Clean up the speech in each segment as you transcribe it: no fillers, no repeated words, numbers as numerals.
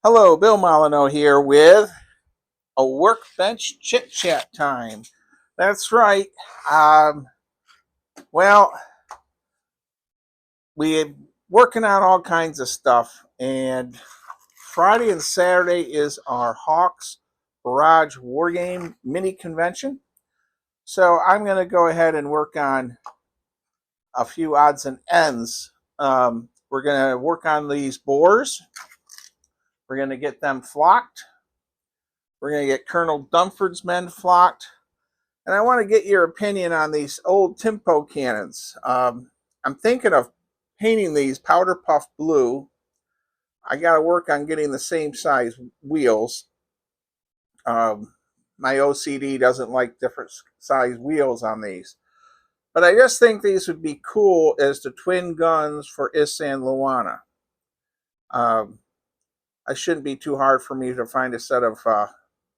Hello, Bill Molyneux here with a workbench chit chat time. That's right. Um, well, we're working on all kinds of stuff, and Friday and Saturday is our Hawks Barrage War Game mini convention. So I'm going to go ahead and work on a few odds and ends. We're going to work on these boars. We're going to get them flocked. We're going to get Colonel Dunford's men flocked. And I want to get your opinion on these old Timpo cannons. I'm thinking of painting these powder puff blue. I got to work on getting the same size wheels. My OCD doesn't like different size wheels on these. But I just think these would be cool as the twin guns for Isan Luana. Um, I shouldn't be too hard for me to find a set of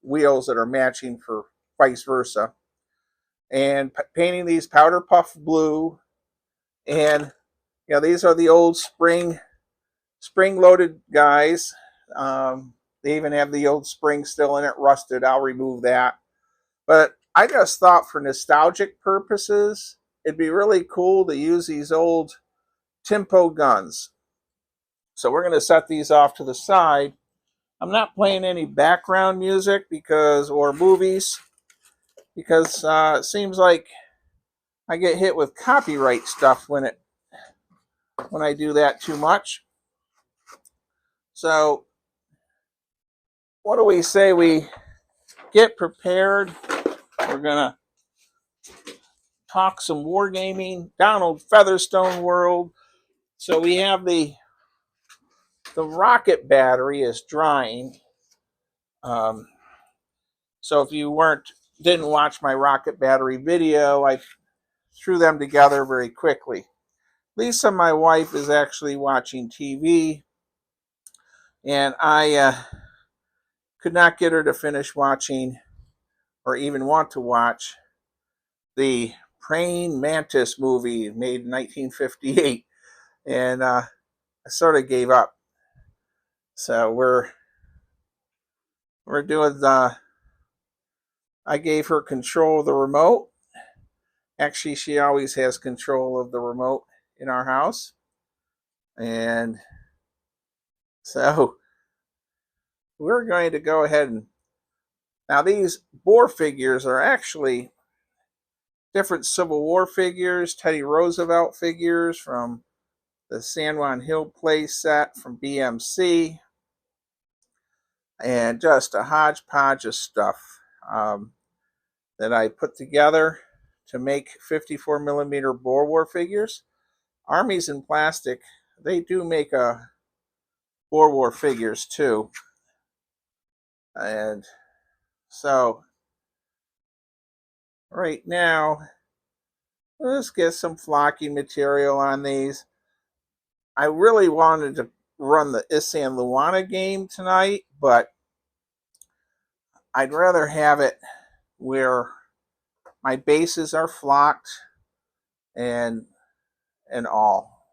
wheels that are matching for vice versa. And painting these powder puff blue, and these are the old spring loaded guys. They even have the old spring still in it, rusted. I'll remove that. But I just thought for nostalgic purposes, it'd be really cool to use these old Timpo guns. So we're going to set these off to the side. I'm not playing any background music or movies because it seems like I get hit with copyright stuff when I do that too much. So what do we say we get prepared? We're gonna talk some wargaming, Donald Featherstone world. So we have the rocket battery is drying. Um, so if you didn't watch my rocket battery video, I threw them together very quickly. Lisa, my wife, is actually watching TV, and I could not get her to finish watching or even want to watch the Praying Mantis movie made in 1958, and I sort of gave up. So we're doing the. I gave her control of the remote. Actually, she always has control of the remote in our house, and so we're going to go ahead and now these Boer figures are actually different Civil War figures, Teddy Roosevelt figures from the San Juan Hill play set from BMC, and just a hodgepodge of stuff that I put together to make 54 millimeter Boer War figures. Armies in Plastic, they do make a Boer War figures too. And so right now, let's get some flocking material on these. I really wanted to run the Isan Luana game tonight, but I'd rather have it where my bases are flocked and all.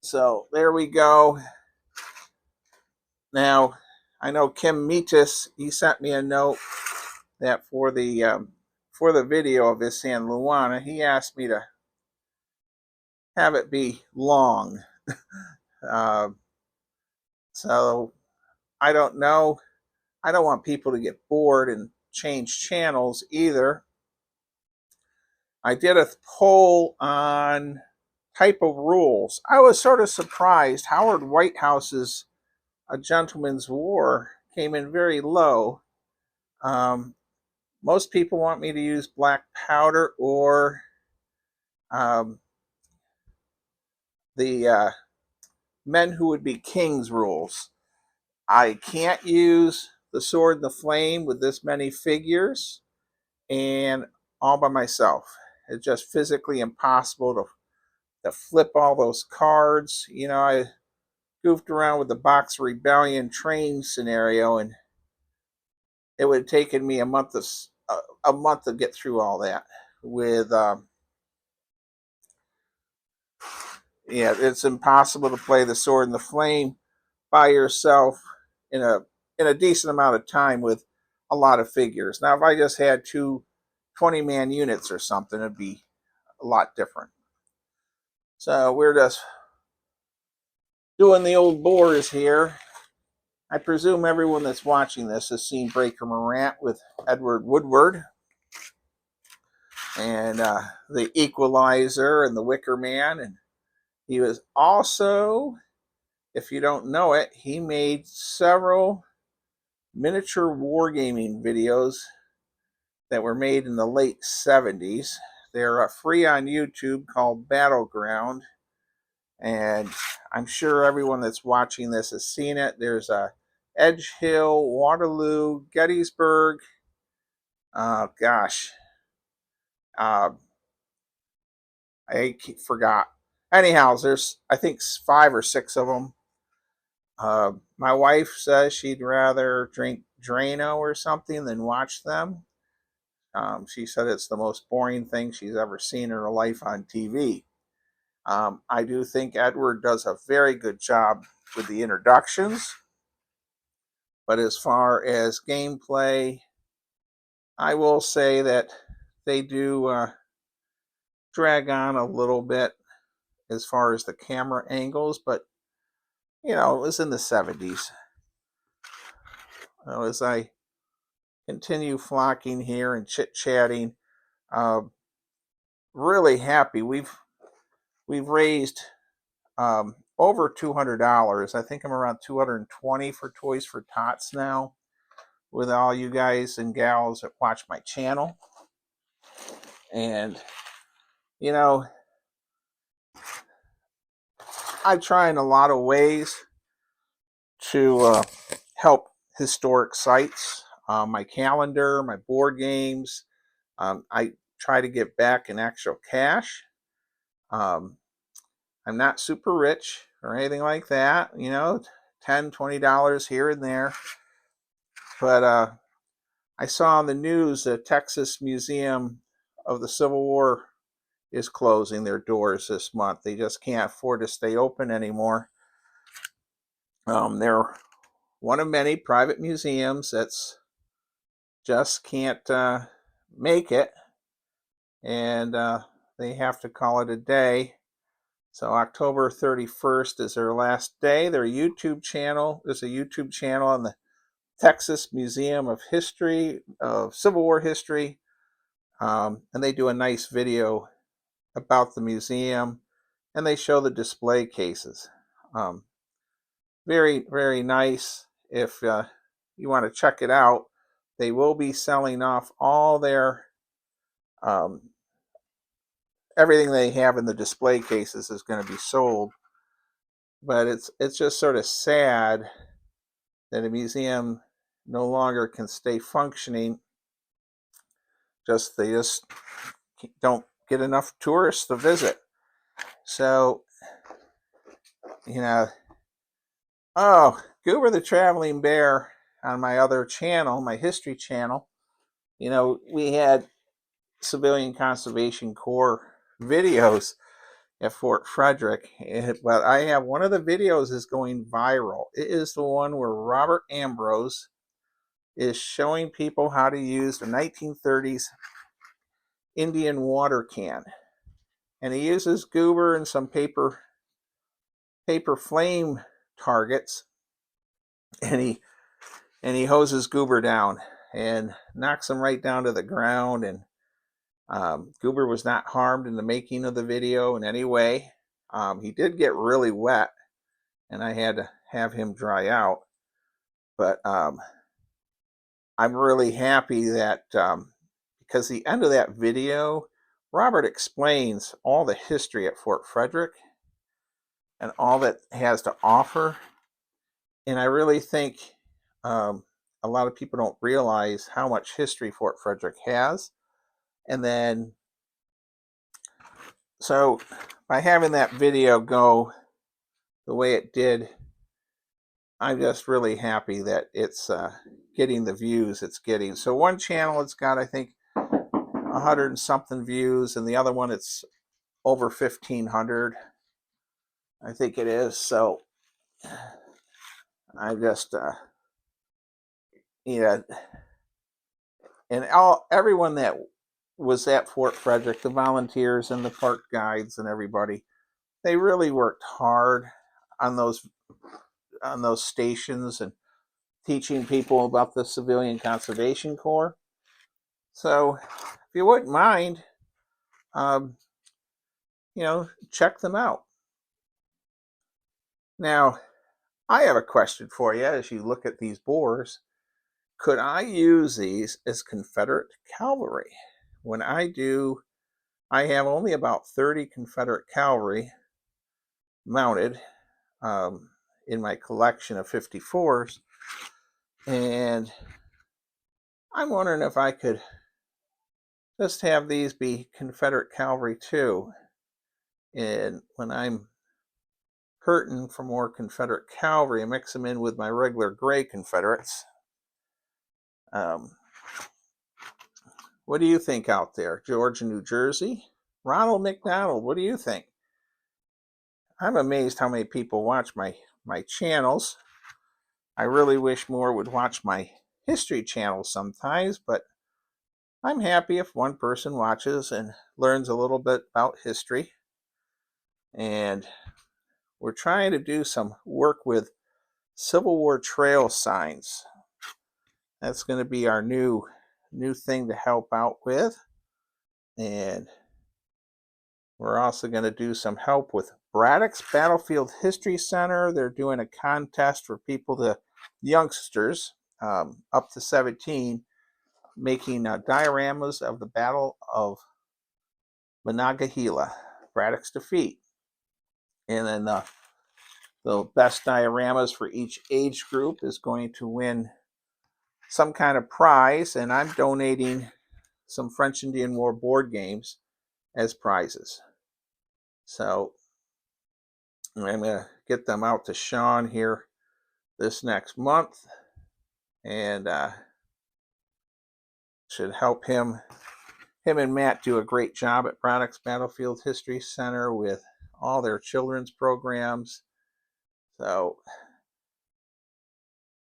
So there we go. Now, I know Kim Metis, he sent me a note that for the video of Isan Luana, he asked me to have it be long. uh, so I don't know. I don't want people to get bored and change channels either. I did a poll on type of rules. I was sort of surprised. Howard Whitehouse's A Gentleman's War came in very low. Most people want me to use black powder or um, the Men Who Would Be Kings rules. I can't use the Sword and the Flame with this many figures and all by myself. It's just physically impossible to flip all those cards. I goofed around with the Box Rebellion train scenario, and it would have taken me a month to get through all that. It's impossible to play the Sword and the Flame by yourself in a decent amount of time with a lot of figures. Now, if I just had two 20-man units or something, it'd be a lot different. So we're just doing the old Boers here. I presume everyone that's watching this has seen Breaker Morant with Edward Woodward and the Equalizer and the Wicker Man. And he was also, if you don't know it, he made several miniature wargaming videos that were made in the late 70s. They're free on YouTube, called Battleground. And I'm sure everyone that's watching this has seen it. There's Edge Hill, Waterloo, Gettysburg. Gosh. I forgot. Anyhow, there's, I think, 5 or 6 of them. My wife says she'd rather drink Drano or something than watch them. She said it's the most boring thing she's ever seen in her life on TV. I do think Edward does a very good job with the introductions. But as far as gameplay, I will say that they do drag on a little bit as far as the camera angles, but you know, it was in the 70s. As I continue flocking here and chit-chatting, really happy. We've raised over $200. I think I'm around $220 for Toys for Tots now, with all you guys and gals that watch my channel. And you know, I try in a lot of ways to help historic sites. My calendar, my board games. I try to get back in actual cash. I'm not super rich or anything like that, you know, $10, $20 here and there. But I saw on the news that Texas Museum of the Civil War is closing their doors this month. They just can't afford to stay open anymore. They're one of many private museums that's just can't make it, and they have to call it a day. So October 31st is their last day. Their YouTube channel, there's a YouTube channel on the Texas Museum of History, of Civil War History, and they do a nice video about the museum, and they show the display cases. Very, very nice. If you want to check it out, they will be selling off all their everything they have in the display cases is going to be sold. But it's just sort of sad that a museum no longer can stay functioning. They just don't get enough tourists to visit. So, you know, oh, Goober the Traveling Bear on my other channel, my history channel, you know, we had Civilian Conservation Corps videos at Fort Frederick, but I have one of the videos is going viral. It is the one where Robert Ambrose is showing people how to use the 1930s Indian water can, and he uses Goober and some paper flame targets, and he hoses Goober down and knocks him right down to the ground. And Goober was not harmed in the making of the video in any way. He did get really wet, and I had to have him dry out. But I'm really happy that because the end of that video, Robert explains all the history at Fort Frederick and all that has to offer. And I really think a lot of people don't realize how much history Fort Frederick has. And then, so by having that video go the way it did, I'm just really happy that it's getting the views it's getting. So one channel, it's got, I think, 100 and something views, and the other one, it's over 1,500. I think it is. So I just Yeah, and everyone that was at Fort Frederick, the volunteers and the park guides and everybody, they really worked hard on those stations and teaching people about the Civilian Conservation Corps. So, if you wouldn't mind, um, check them out. Now, I have a question for you as you look at these boars. Could I use these as Confederate cavalry? When I do, I have only about 30 Confederate cavalry mounted in my collection of 54s, and I'm wondering if I could just have these be Confederate cavalry too. And when I'm hurting for more Confederate cavalry, I mix them in with my regular gray Confederates. Um, what do you think out there, George in New Jersey? Ronald McDonald, what do you think? I'm amazed how many people watch my channels. I really wish more would watch my history channel sometimes, but I'm happy if one person watches and learns a little bit about history. And we're trying to do some work with Civil War trail signs. That's going to be our new thing to help out with. And we're also going to do some help with Braddock's Battlefield History Center. They're doing a contest for youngsters up to 17, making dioramas of the Battle of Monongahela, Braddock's defeat. And then the best dioramas for each age group is going to win some kind of prize, and I'm donating some French Indian War board games as prizes. So I'm going to get them out to Sean here this next month, and should help him. Him and Matt do a great job at Braddock's Battlefield History Center with all their children's programs. So,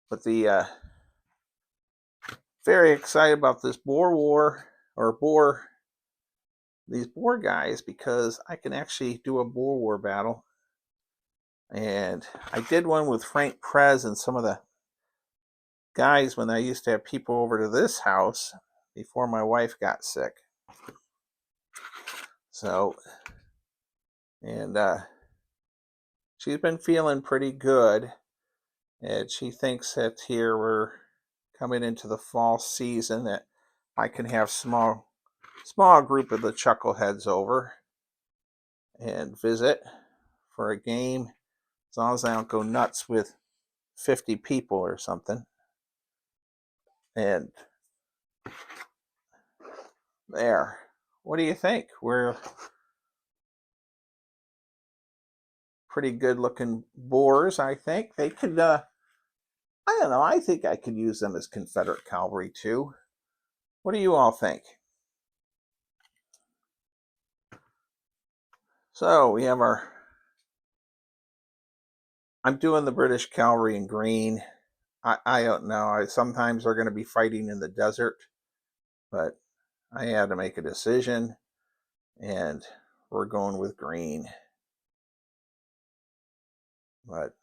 but very excited about this Boer War or these Boer guys, because I can actually do a Boer War battle. And I did one with Frank Prez and some of the guys when I used to have people over to this house before my wife got sick. So, and she's been feeling pretty good, and she thinks that here we're coming into the fall season that I can have small group of the chuckleheads over and visit for a game, as long as I don't go nuts with 50 people or something. And there, what do you think? We're pretty good looking boars, I think. They could, I don't know, I think I could use them as Confederate cavalry too. What do you all think? So we have I'm doing the British cavalry in green. I don't know. Sometimes they're going to be fighting in the desert, but I had to make a decision, and we're going with green. But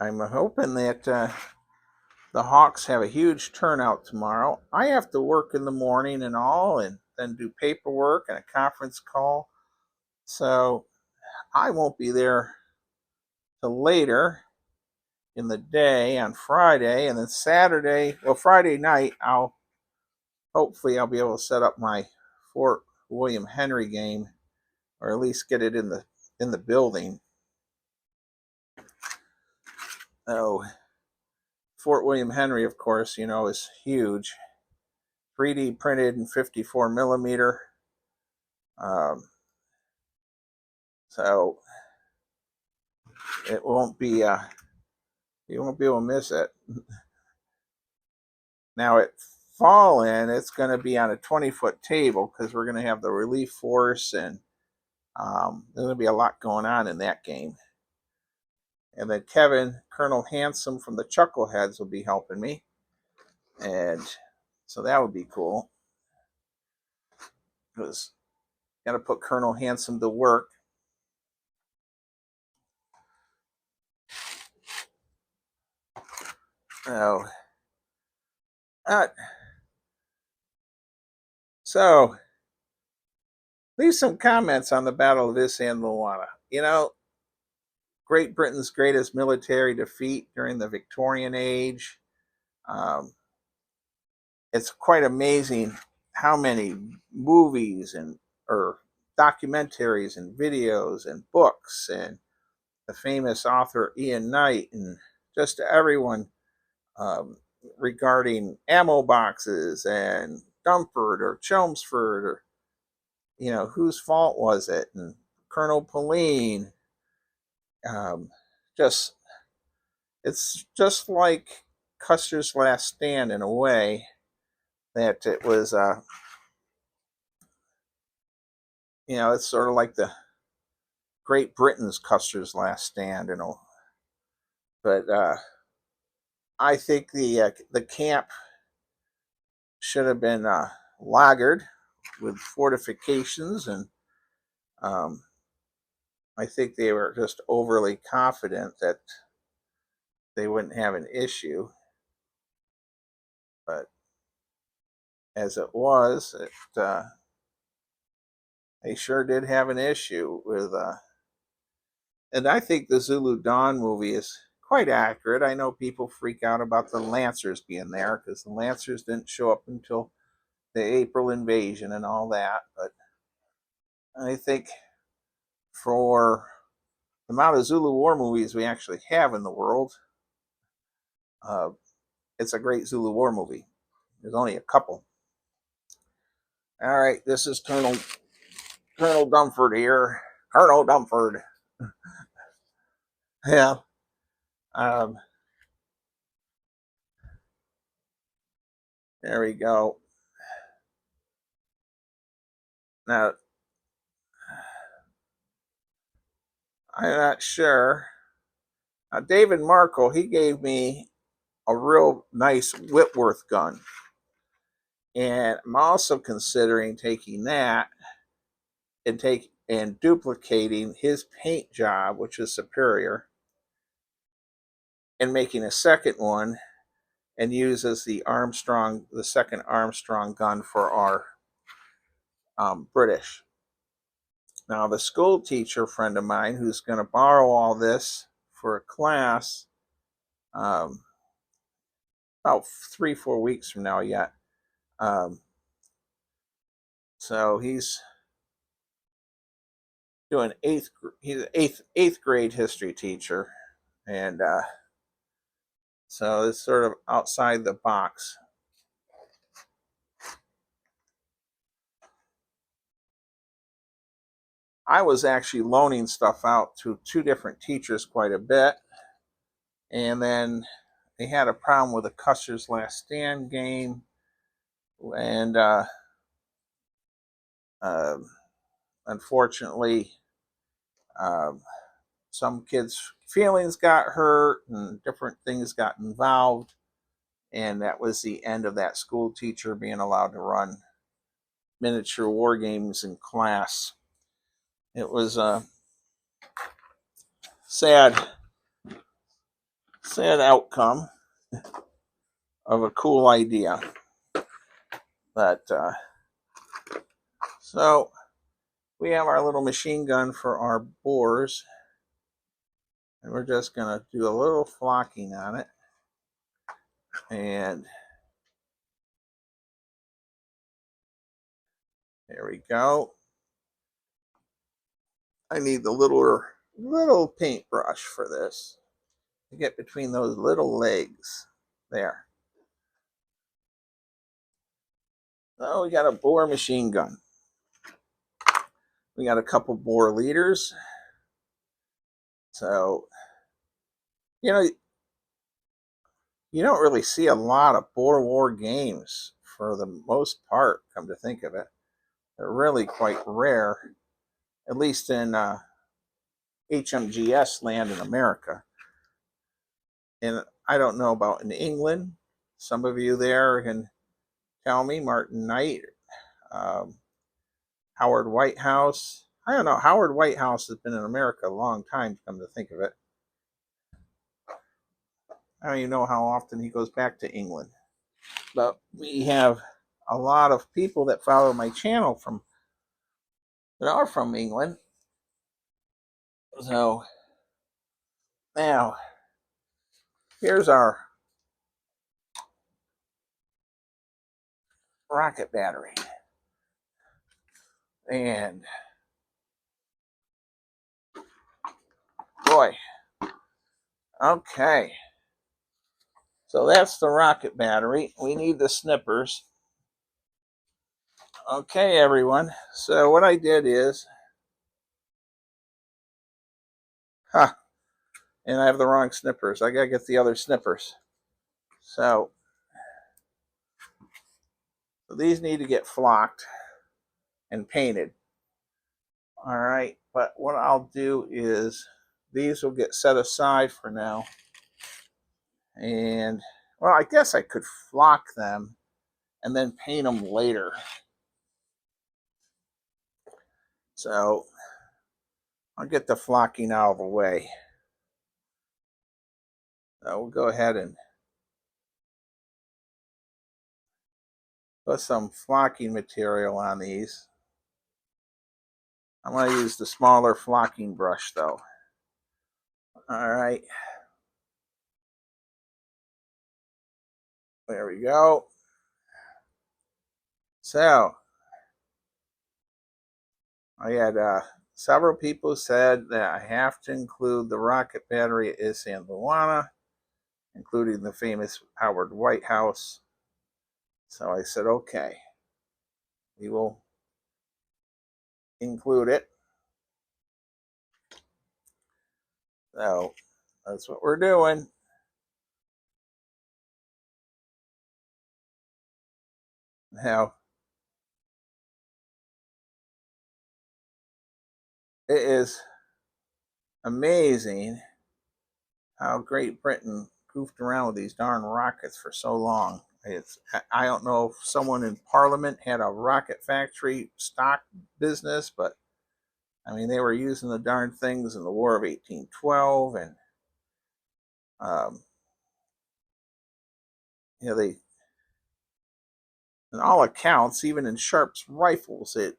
I'm hoping that the Hawks have a huge turnout tomorrow. I have to work in the morning and all, and then do paperwork and a conference call. So I won't be there till later in the day on Friday, and then Saturday, well, Friday night, I'll be able to set up my Fort William Henry game, or at least get it in the building. Oh, Fort William Henry, of course, is huge. 3D printed in 54 millimeter. So it won't be you won't be able to miss it. Now at Fall In, it's going to be on a 20-foot table because we're going to have the relief force, and there's going to be a lot going on in that game. And then Kevin, Colonel Handsome from the Chuckleheads will be helping me. And so that would be cool. Because got to put Colonel Handsome to work. Oh. So leave some comments on the Battle of Isand Luana. You know, Great Britain's greatest military defeat during the Victorian Age. Um, it's quite amazing how many movies and or documentaries and videos and books and the famous author Ian Knight and just everyone um, regarding ammo boxes and Dumford or Chelmsford or whose fault was it, and Colonel Pauline. Um, just it's just like Custer's Last Stand in a way that it was. It's sort of like the Great Britain's Custer's Last Stand, But I think the camp should have been lagered with fortifications, and um, I think they were just overly confident that they wouldn't have an issue. But as it was, they sure did have an issue with. And I think the Zulu Dawn movie is quite accurate. I know people freak out about the Lancers being there because the Lancers didn't show up until the April invasion and all that. But I think for the amount of Zulu War movies we actually have in the world, uh, it's a great Zulu War movie. There's only a couple. All right, this is Colonel Dumford here. Colonel Dumford. Yeah. Um, there we go. Now, I'm not sure. David Markle, he gave me a real nice Whitworth gun. And I'm also considering taking that and duplicating his paint job, which is superior, and making a second one and use as the second Armstrong gun for our British. Now, the school teacher friend of mine who's going to borrow all this for a class about 3-4 weeks from now yet. So he's doing he's an eighth grade history teacher, and so it's sort of outside the box. I was actually loaning stuff out to 2 different teachers quite a bit, and then they had a problem with the Custer's Last Stand game, and uh, unfortunately, some kids' feelings got hurt and different things got involved, and that was the end of that school teacher being allowed to run miniature war games in class. It was a sad outcome of a cool idea. But so we have our little machine gun for our boars, and we're just going to do a little flocking on it. And there we go. I need the little paintbrush for this to get between those little legs there. So we got a Boer machine gun. We got a couple Boer leaders. So, you don't really see a lot of Boer War games for the most part, come to think of it. They're really quite rare, at least in HMGS land in America. And I don't know about in England. Some of you there can tell me. Martin Knight, um, Howard Whitehouse. I don't know. Howard Whitehouse has been in America a long time, come to think of it. I don't even know how often he goes back to England. But we have a lot of people that follow my channel from that are from England. So now here's our rocket battery. And boy, okay. So that's the rocket battery. We need the snippers. Okay, everyone. So what I did is, and I have the wrong snippers. I gotta get the other snippers. So these need to get flocked and painted. All right, but what I'll do is these will get set aside for now. And, well, I guess I could flock them and then paint them later. So I'll get the flocking out of the way. So we'll go ahead and put some flocking material on these. I'm going to use the smaller flocking brush though. All right. There we go. So I had several people said that I have to include the rocket battery at San Luana, including the famous Howard Whitehouse. So I said, okay, we will include it. So that's what we're doing. Now, it is amazing how Great Britain goofed around with these darn rockets for so long. I don't know if someone in Parliament had a rocket factory stock business, but I mean, they were using the darn things in the War of 1812, and um, you know, they, in all accounts, even in Sharp's rifles, it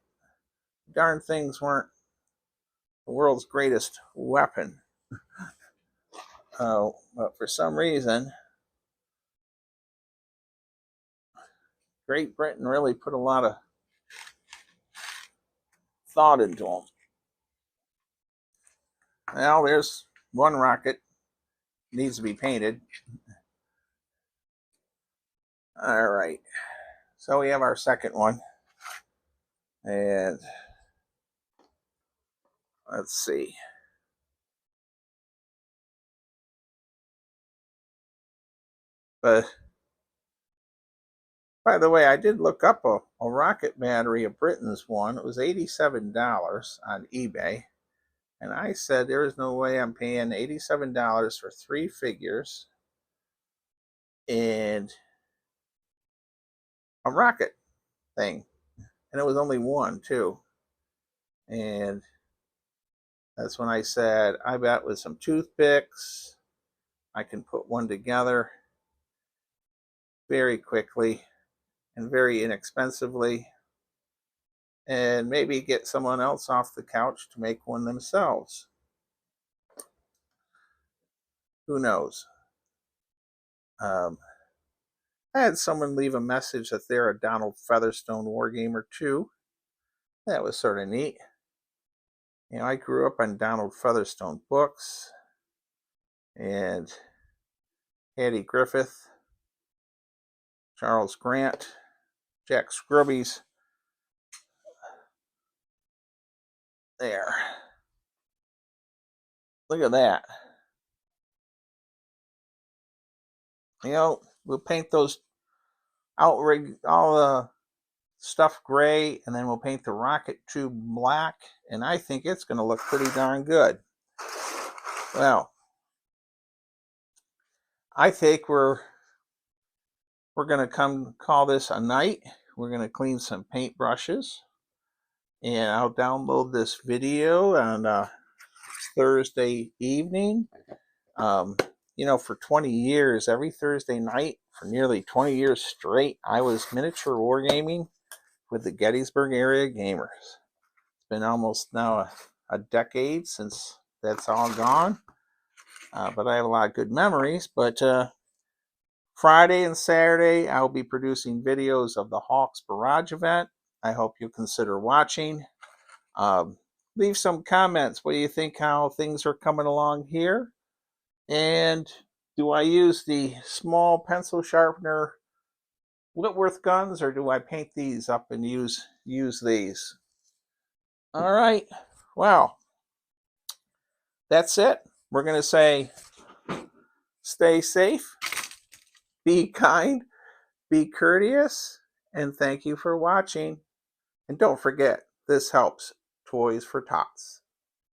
darn things weren't the world's greatest weapon. But for some reason, Great Britain really put a lot of thought into them. Well, there's one rocket needs to be painted. All right, so we have our second one, and let's see. But by the way, I did look up a rocket battery, a Britain's one. It was $87 on eBay. And I said, there is no way I'm paying $87 for 3 figures and a rocket thing. And it was only one, too. And that's when I said, I bet with some toothpicks, I can put one together very quickly and very inexpensively, and maybe get someone else off the couch to make one themselves. Who knows? Um, I had someone leave a message that they're a Donald Featherstone wargamer too. That was sort of neat. You know, I grew up on Donald Featherstone books and Hattie Griffith, Charles Grant, Jack Scrubbies. There. Look at that. You know, we'll paint those outrigged, all the stuff gray, and then we'll paint the rocket tube black, and I think it's going to look pretty darn good. Well, I think we're going to come call this a night. We're going to clean some paintbrushes, and I'll download this video on Thursday evening. For 20 years, every Thursday night for nearly 20 years straight, I was miniature wargaming with the Gettysburg area gamers. It's been almost now a decade since that's all gone, but I have a lot of good memories. But Friday and Saturday, I'll be producing videos of the Hawks Barrage event. I hope you'll consider watching. Leave some comments. What do you think how things are coming along here? And do I use the small pencil sharpener Whitworth guns, or do I paint these up and use these? All right. Well, that's it. We're going to say stay safe, be kind, be courteous, and thank you for watching. And don't forget, this helps Toys for Tots.